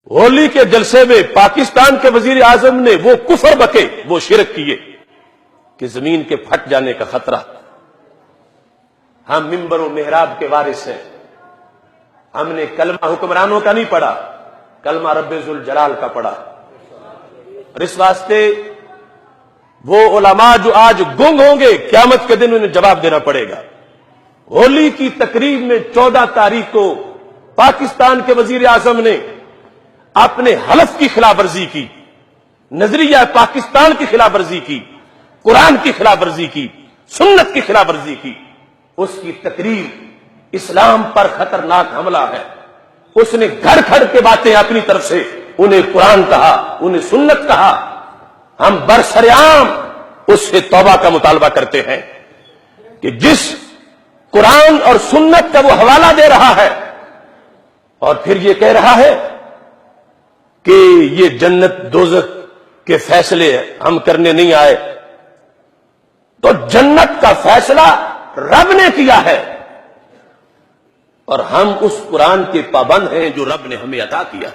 ہولی کے جلسے میں پاکستان کے وزیر اعظم نے وہ کفر بکے، وہ شرک کیے کہ زمین کے پھٹ جانے کا خطرہ۔ ہم ممبر و محراب کے وارث ہیں، ہم نے کلمہ حکمرانوں کا نہیں پڑھا، کلمہ رب ذوالجلال کا پڑھا، اور اس واسطے وہ علماء جو آج گنگ ہوں گے قیامت کے دن انہیں جواب دینا پڑے گا۔ ہولی کی تقریب میں 14 تاریخ کو پاکستان کے وزیر اعظم نے اپنے حلف کی خلاف ورزی کی، نظریہ پاکستان کی خلاف ورزی کی، قرآن کی خلاف ورزی کی، سنت کی خلاف ورزی کی۔ اس کی تقریر اسلام پر خطرناک حملہ ہے۔ اس نے گھڑ گھڑ کے باتیں اپنی طرف سے، انہیں قرآن کہا، انہیں سنت کہا۔ ہم برسرعام اس سے توبہ کا مطالبہ کرتے ہیں کہ جس قرآن اور سنت کا وہ حوالہ دے رہا ہے اور پھر یہ کہہ رہا ہے کہ یہ جنت دوزخ کے فیصلے ہم کرنے نہیں آئے، تو جنت کا فیصلہ رب نے کیا ہے، اور ہم اس قرآن کے پابند ہیں جو رب نے ہمیں عطا کیا۔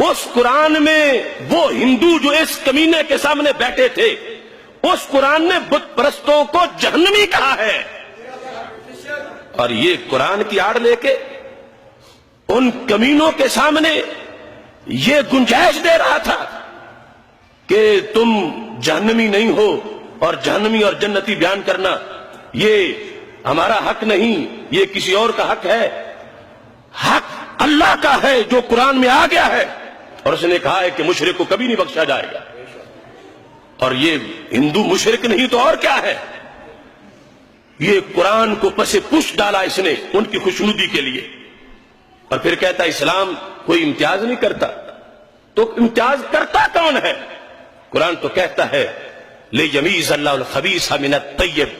اس قرآن میں وہ ہندو جو اس کمینے کے سامنے بیٹھے تھے، اس قرآن نے بت پرستوں کو جہنمی کہا ہے، اور یہ قرآن کی آڑ لے کے ان کمینوں کے سامنے یہ گنجائش دے رہا تھا کہ تم جہنمی نہیں ہو، اور جہنمی اور جنتی بیان کرنا یہ ہمارا حق نہیں، یہ کسی اور کا حق ہے۔ حق اللہ کا ہے جو قرآن میں آ گیا ہے، اور اس نے کہا ہے کہ مشرک کو کبھی نہیں بخشا جائے گا۔ اور یہ ہندو مشرک نہیں تو اور کیا ہے؟ یہ قرآن کو پس پش ڈالا اس نے ان کی خوشنودی کے لیے، اور پھر کہتا اسلام کوئی امتیاز نہیں کرتا۔ تو امتیاز کرتا کون ہے؟ قرآن تو کہتا ہے لِيَمِيزَ اللَّهُ الْخَبِيثَ مِنَ الطَّيِّبِ،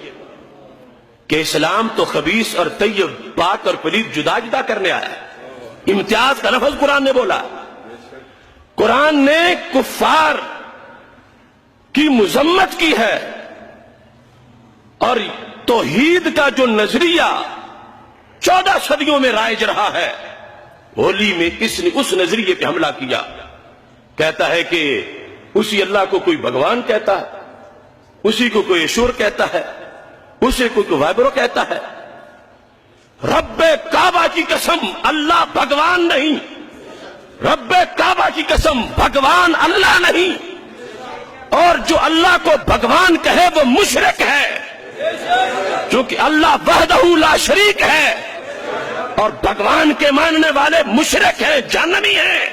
کہ اسلام تو خبیث اور طیب، پاک اور پلید جدا جدا کرنے آیا ہے۔ امتیاز کا لفظ قرآن نے بولا۔ قرآن نے کفار کی مذمت کی ہے، اور توحید کا جو نظریہ 14 صدیوں میں رائج رہا ہے، ہولی میں اس نے اس نظریے پہ حملہ کیا۔ کہتا ہے کہ اسی اللہ کو کوئی بھگوان کہتا ہے، اسی کو کوئی ایشور کہتا ہے، اسے کوئی وائبرو کہتا ہے۔ رب کعبہ کی قسم اللہ بھگوان نہیں، رب کعبہ کی قسم بھگوان اللہ نہیں، اور جو اللہ کو بھگوان کہے وہ مشرک ہے، کیونکہ اللہ وحدہ لا شریک ہے، اور بھگوان کے ماننے والے مشرک ہیں، جہنمی ہیں،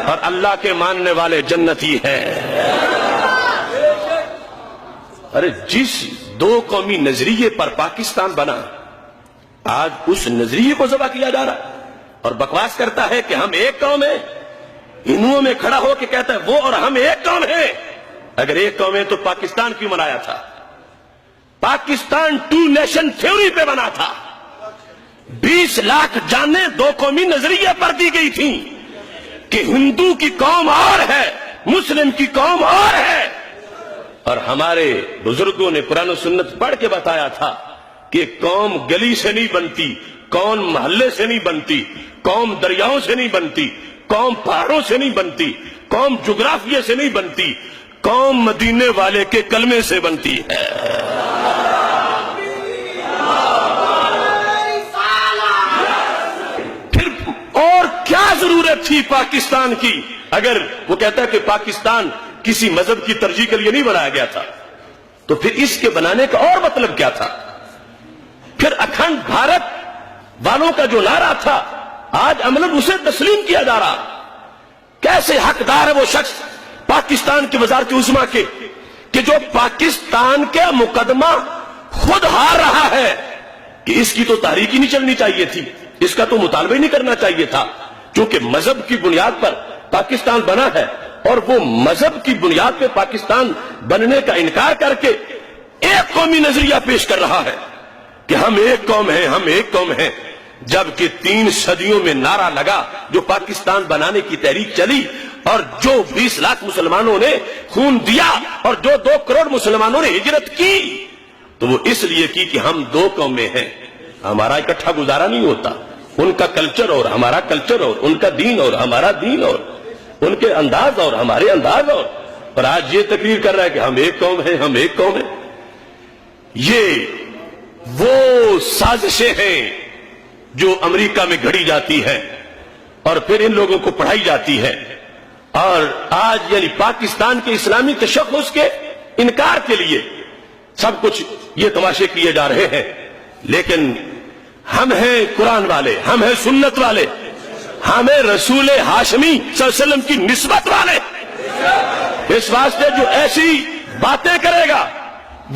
اور اللہ کے ماننے والے جنتی ہیں۔ ارے جس دو قومی نظریے پر پاکستان بنا، آج اس نظریے کو ذبح کیا جا رہا، اور بکواس کرتا ہے کہ ہم ایک قوم ہیں۔ ہندوؤں میں کھڑا ہو کے کہتا ہے وہ اور ہم ایک قوم ہیں۔ اگر ایک قوم ہے تو پاکستان کیوں بنایا تھا؟ پاکستان 2 نیشن تھیوری پہ بنا تھا۔ 20 لاکھ جانیں دو قومی نظریے پر دی گئی تھیں کہ ہندو کی قوم اور ہے، مسلم کی قوم اور ہے، اور ہمارے بزرگوں نے قرآن و سنت پڑھ کے بتایا تھا کہ قوم گلی سے نہیں بنتی، قوم محلے سے نہیں بنتی، قوم دریاؤں سے نہیں بنتی، قوم پہاڑوں سے نہیں بنتی، قوم جغرافیے سے نہیں بنتی، قوم مدینے والے کے کلمے سے بنتی ہے۔ پھر اور کیا ضرورت تھی پاکستان کی؟ اگر وہ کہتا ہے کہ پاکستان کسی مذہب کی ترجیح کے لیے نہیں بنایا گیا تھا، تو پھر اس کے بنانے کا اور مطلب کیا تھا؟ پھر اکھنڈ بھارت والوں کا جو نعرہ تھا، آج عملاً اسے تسلیم کیا جا رہا۔ کیسے حقدار ہے وہ شخص پاکستان کی وزارت عظمیٰ کے کہ جو پاکستان کے مقدمہ خود ہار رہا ہے کہ اس کی تو تحریک ہی نہیں چلنی چاہیے تھی، اس کا تو مطالبہ ہی نہیں کرنا چاہیے تھا، کیونکہ مذہب کی بنیاد پر پاکستان بنا ہے، اور وہ مذہب کی بنیاد پہ پاکستان بننے کا انکار کر کے ایک قومی نظریہ پیش کر رہا ہے کہ ہم ایک قوم ہیں، ہم ایک قوم ہیں، جبکہ 3 صدیوں میں نعرہ لگا جو پاکستان بنانے کی تحریک چلی، اور جو 20 لاکھ مسلمانوں نے خون دیا، اور جو 2 کروڑ مسلمانوں نے ہجرت کی، تو وہ اس لیے کی کہ ہم 2 قومیں ہیں، ہمارا اکٹھا گزارا نہیں ہوتا۔ ان کا کلچر اور ہمارا کلچر اور ان کا دین اور ہمارا دین اور ان کے انداز اور ہمارے انداز اور آج یہ تقریر کر رہا ہے کہ ہم ایک قوم ہیں، ہم ایک قوم ہیں۔ یہ وہ سازشیں ہیں جو امریکہ میں گھڑی جاتی ہے اور پھر ان لوگوں کو پڑھائی جاتی ہے، اور آج یعنی پاکستان کے اسلامی تشخص کے انکار کے لیے سب کچھ یہ تماشے کیے جا رہے ہیں۔ لیکن ہم ہیں قرآن والے، ہم ہیں سنت والے، ہم ہیں رسول ہاشمی صلی اللہ علیہ وسلم کی نسبت والے۔ اس واسطے جو ایسی باتیں کرے گا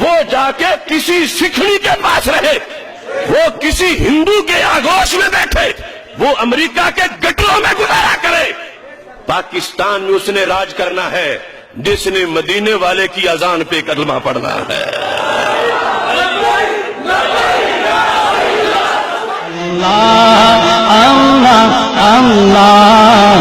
وہ جا کے کسی سکھڑی کے پاس رہے، وہ کسی ہندو کے آگوش میں بیٹھے، وہ امریکہ کے گٹروں میں گزارا کرے۔ پاکستان میں اس نے راج کرنا ہے جس نے مدینے والے کی اذان پہ کلمہ پڑھنا ہے۔ اللہ اللہ اللہ